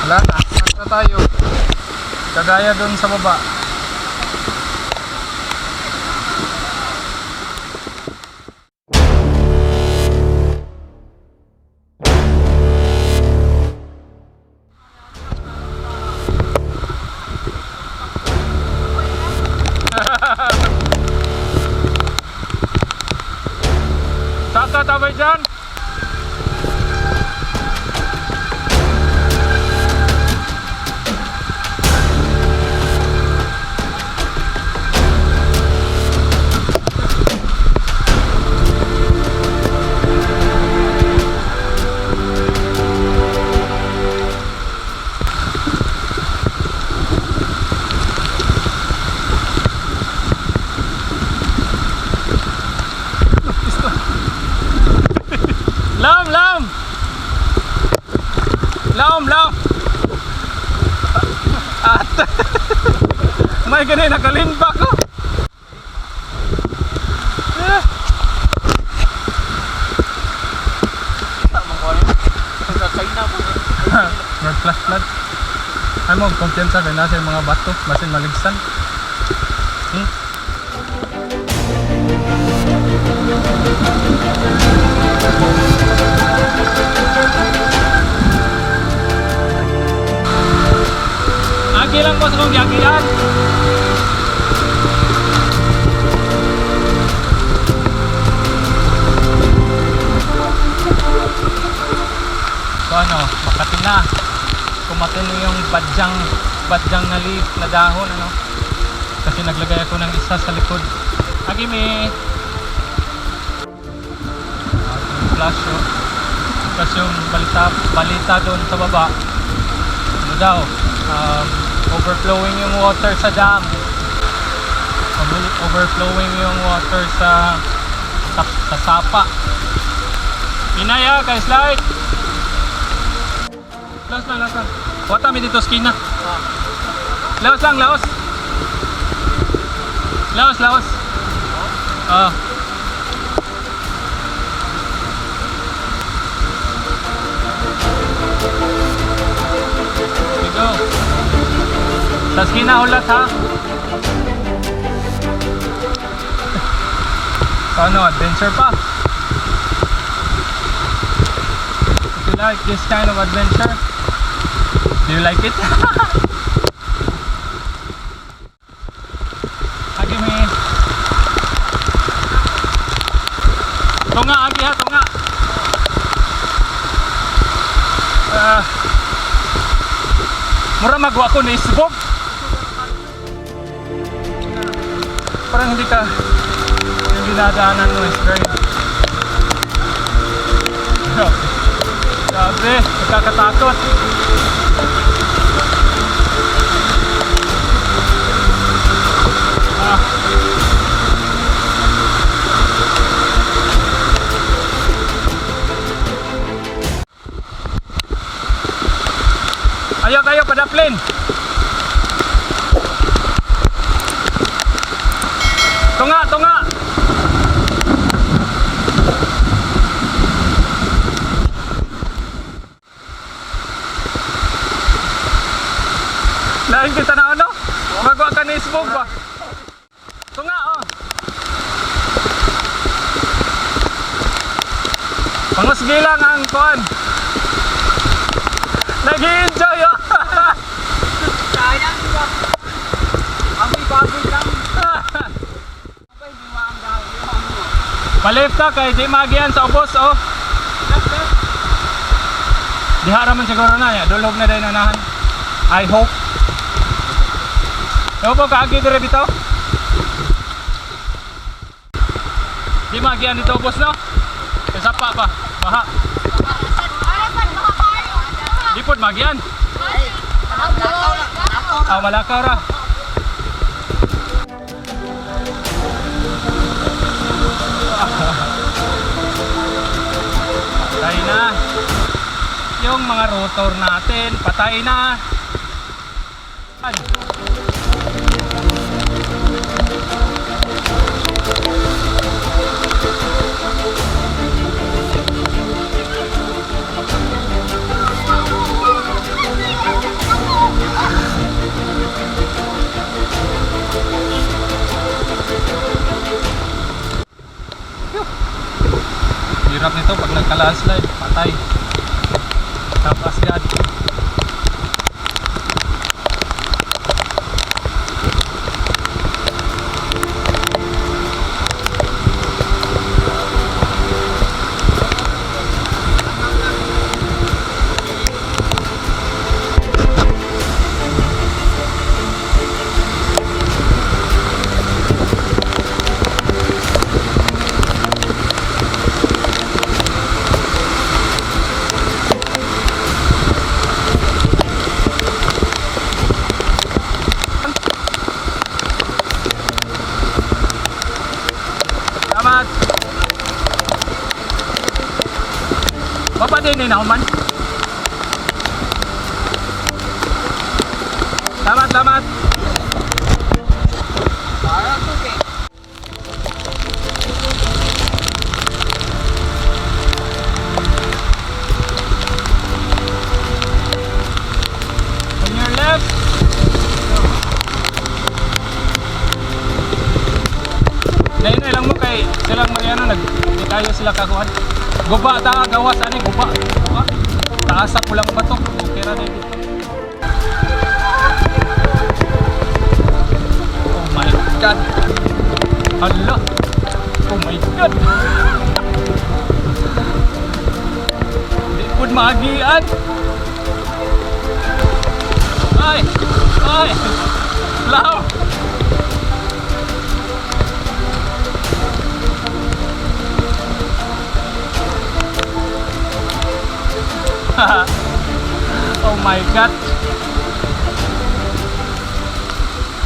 Wala na, na tayo. Kagaya doon sa baba. Saka tabay dyan. Laom at may ganun nakalimba ko. Flash ay mo kumpiyansa kay nasa mga bato basin maligsan. Agi lang po sa kong giagian. So ano, Makati na. Kumatin yung badyang na leaf na dahon ano. Kasi naglagay ako ng isa sa likod. Agi me. Flash yun. Kasi yung balita doon sa baba. Ano daw? Overflowing yung water sa dam. Overflowing yung water sa sapa. Inaya kay slide. Laos lang. Wata mi dito skina. Laos lang. Laos. Go. Sa skina ulat ha. Ano, adventure pa. If you like this kind of adventure, do you like it? Agi me. Tunga, agi ha, tunga. Mura magwa ko ni isbog. Parang hindi ka yung dinadaanan mo is very grabe, nakakatakot. Ayaw padaplin. Tunga. Lain kita na ano? Magwa ka ni isbog ba? Tunga oh. Pangusgi lang ang kuan. Nag-i-enjoy oh. Sayang diba? Baboy lang. Abay, diwa ang dahil. Palifta kay di magian sa ubos oh. Dihara man siguro na ya. Dulog na din unahan. I hope. Ewan po kaagi dire bitaw. Di magian dito ubos no? Kasapa pa. Baha. Di po magian. Malakaw ra. Patay na. Yung mga rotor natin, patay na. naka-landslide, patay. Tapos yan. Bapak din ni nauman. Selamat, selamat. On your left. Lain lang mo kay silang Mariano di tayo sila kakuan. Guba ta gawas ani guba. Taas sa pulangbato. Okay ra dito. Oh my god. Hala. Oh my god. Di pud maagian. Ay. Ay. Lao. Oh my god.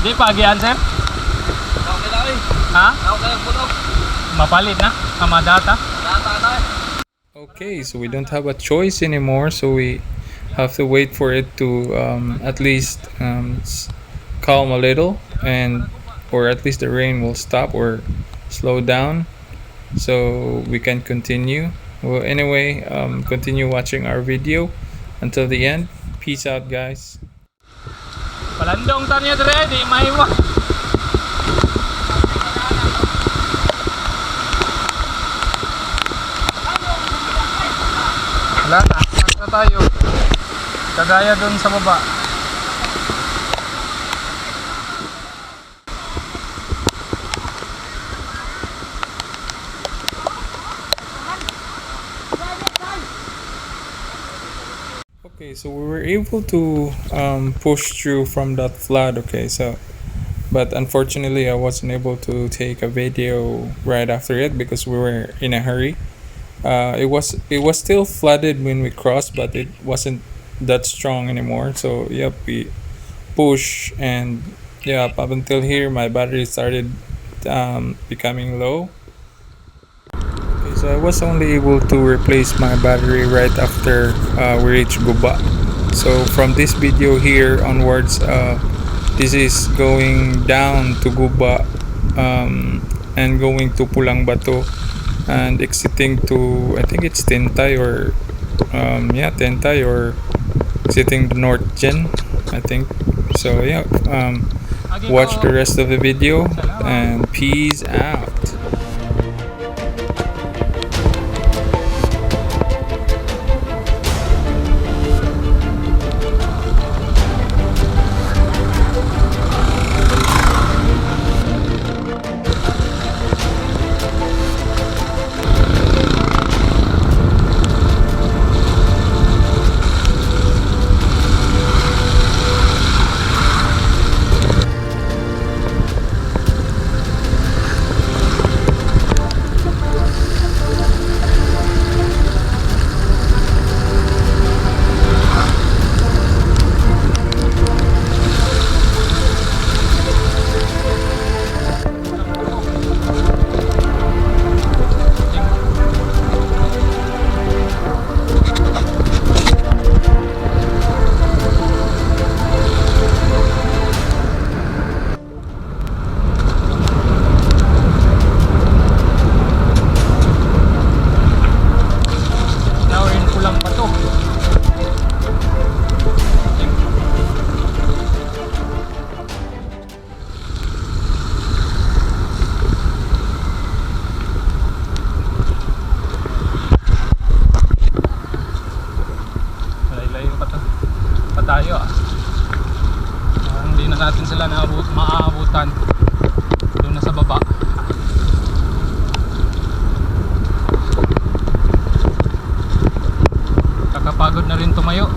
Di pagian sir? Okay na eh. Ha? Okay, putok. Mapalit na? Data? Data na eh. Okay, so we don't have a choice anymore, so we have to wait for it to at least calm a little, and or at least the rain will stop or slow down so we can continue. Well, anyway, continue watching our video until the end. Peace out, guys. Palandong tanya dire, di maiwa. Wala na tayo. Kagaya dun sa baba. Okay, so we were able to push through from that flood. Okay, so but unfortunately I wasn't able to take a video right after it because we were in a hurry. It was still flooded when we crossed, but it wasn't that strong anymore. So yep, we push, and yeah, up until here my battery started becoming low. Okay, so I was only able to replace my battery right after we reached Guba. So from this video here onwards, this is going down to Guba and going to Pulangbato and exiting to, I think it's Tentay or Tentay or exiting the North Gen, I think. So yeah, watch the rest of the video and peace out. tayo hindi na natin sila maaabutan doon na sa baba. Kakapagod na rin tumayo.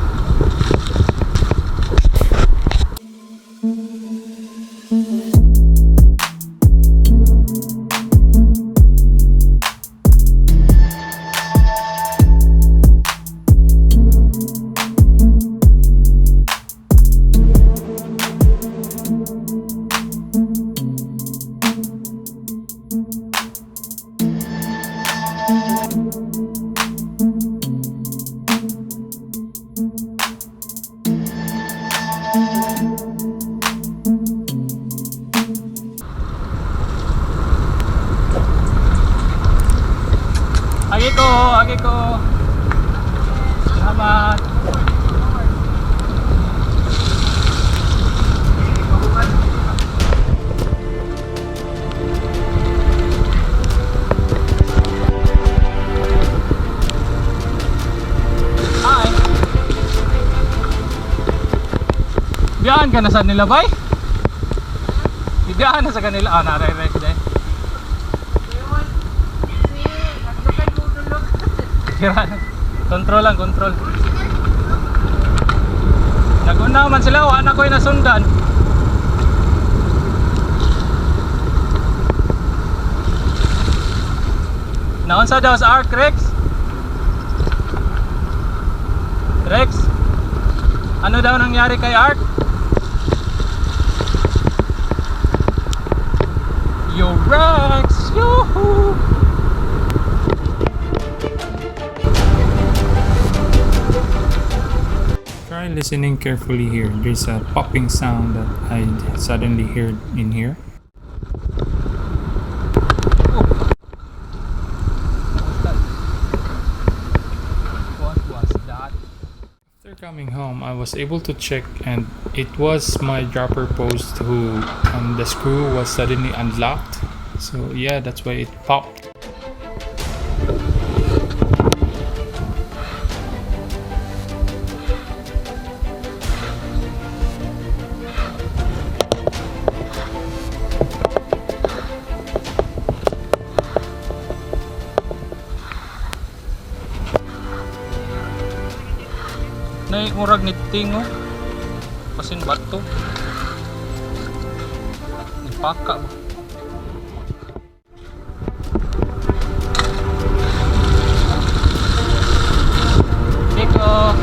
Agi ko. Salamat. Hi. Biyahan ka na sa nila, bay? Biyahan na sa kanila. Nare-rest din. Control lang, control. Nag-una man sila, wala ko yung nasundan. Naunsa daw sa Arc, Rex? Rex? Ano daw nangyari kay Arc? Yo, Rex! Yoo-hoo! Try listening carefully here. There's a popping sound that I suddenly heard in here. What was that? After coming home, I was able to check, and it was my dropper post who the screw was suddenly unlocked. So yeah, that's why it popped. Murag ni tingo pasin bato nipaka ba Iko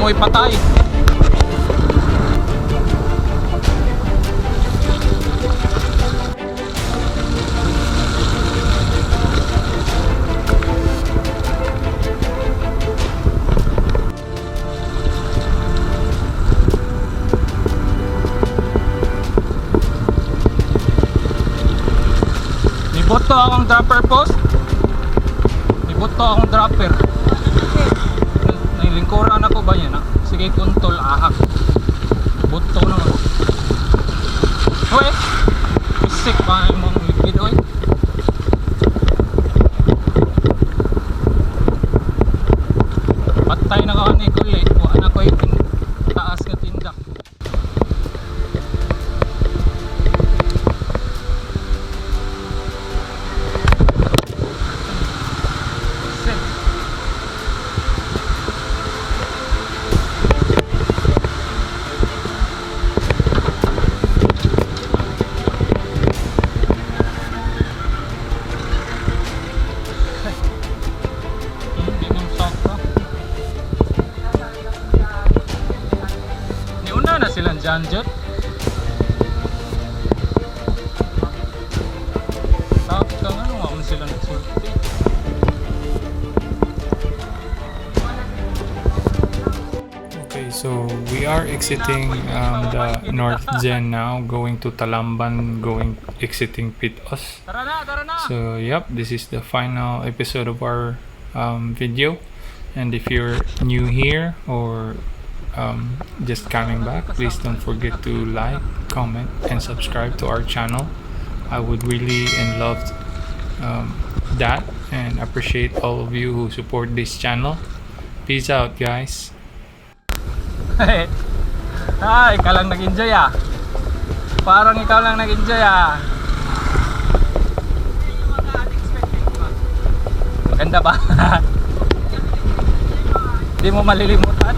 amoy patay. Niboto akong dropper post. Niboto akong dropper. Nailingkuran ako ba yan? Sige, kuntol ahak. Buto naman. Uy! Isik pa yung mga liquid oil. Patay na ka ni Gulay. Kuha na ko yung taas nga tindak. Silang janjot. exiting the North Gen now, going to Talamban, exiting Pitos. Tara na! So yep, this is the final episode of our video. And if you're new here or just coming back, please don't forget to like, comment, and subscribe to our channel. I would really and love that and appreciate all of you who support this channel. Peace out, guys. Ikaw lang nag-enjoy ah. Parang ikaw lang nag-enjoy ah. Maganda ba? Hindi mo malilimutan.